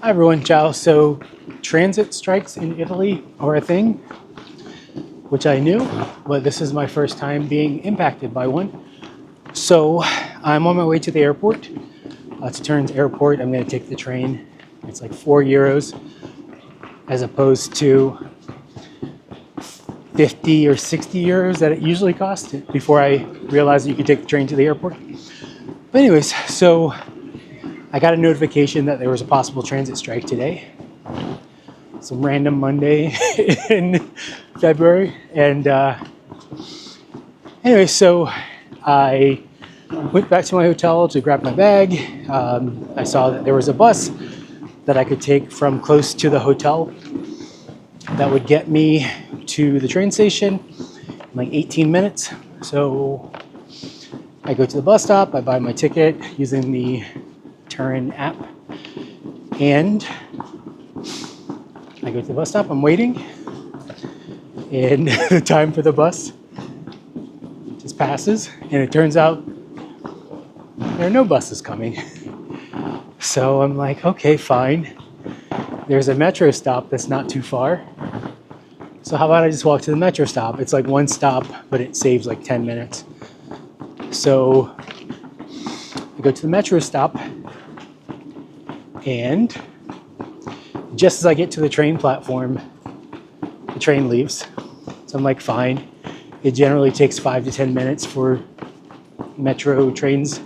Hi everyone, ciao. So transit strikes in Italy are a thing, which I knew, but this is my first time being impacted by one. So I'm on my way to the airport, to Turin's airport. I'm going to take the train. It's like €4 as opposed to 50 or 60 euros that it usually costs before I realized that you could take the train to the airport. But anyways, so I got a notification that there was a possible transit strike today. Some random Monday in February. And anyway, so I went back to my hotel to grab my bag. I saw that there was a bus that I could take from close to the hotel that would get me to the train station in like 18 minutes. So I go to the bus stop, I buy my ticket using the Turin app, and I go to the bus stop, I'm waiting, and the time for the bus just passes, and it turns out there are no buses coming. So I'm like, okay, fine. There's a metro stop that's not too far. So how about I just walk to the metro stop? It's like one stop, but it saves like 10 minutes. So I go to the metro stop, and just as I get to the train platform, the train leaves. So I'm like, fine. It generally takes 5 to 10 minutes for metro trains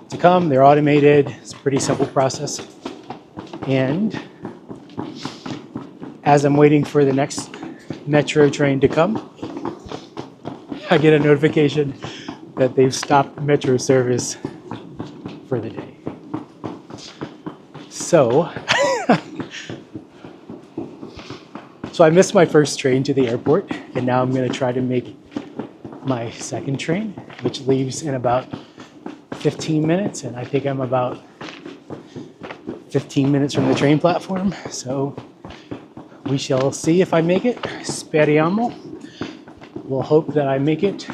to come. They're automated. It's a pretty simple process. And as I'm waiting for the next metro train to come, I get a notification that they've stopped metro service for the day. So I missed my first train to the airport, and now I'm going to try to make my second train, which leaves in about 15 minutes, and I think I'm about 15 minutes from the train platform. So we shall see if I make it. Speriamo. We'll hope that I make it.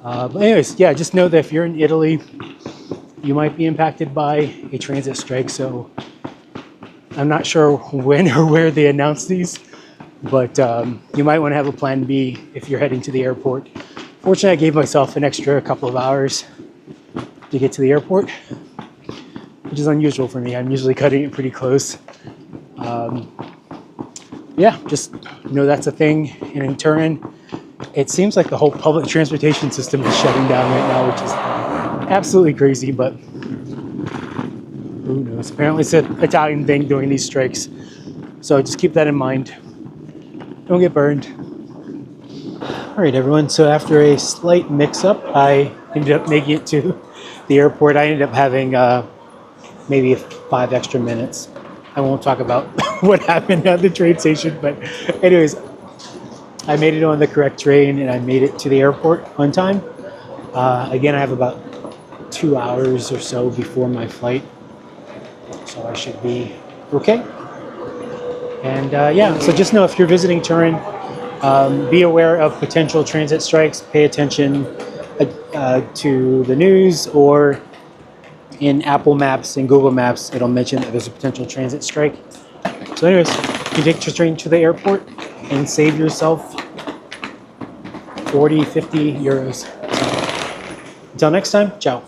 But anyways, yeah, just know that if you're in Italy, you might be impacted by a transit strike. So I'm not sure when or where they announce these, but you might want to have a plan B if you're heading to the airport. Fortunately, I gave myself an extra couple of hours to get to the airport, which is unusual for me. I'm usually cutting it pretty close. Yeah, just know that's a thing. And in Turin, it seems like the whole public transportation system is shutting down right now, which is absolutely crazy, but who knows? Apparently it's an Italian thing doing these strikes. So just keep that in mind. Don't get burned. All right, everyone. So after a slight mix-up, I ended up making it to the airport. I ended up having maybe 5 extra minutes. I won't talk about what happened at the train station, but anyways, I made it on the correct train and I made it to the airport on time. Again, I have about 2 hours or so before my flight, so I should be okay. And yeah, so just know if you're visiting Turin, be aware of potential transit strikes. Pay attention to the news, or in Apple Maps and Google Maps, it'll mention that there's a potential transit strike. So anyways, you take your train to the airport and save yourself 40, 50 euros. So, until next time, ciao.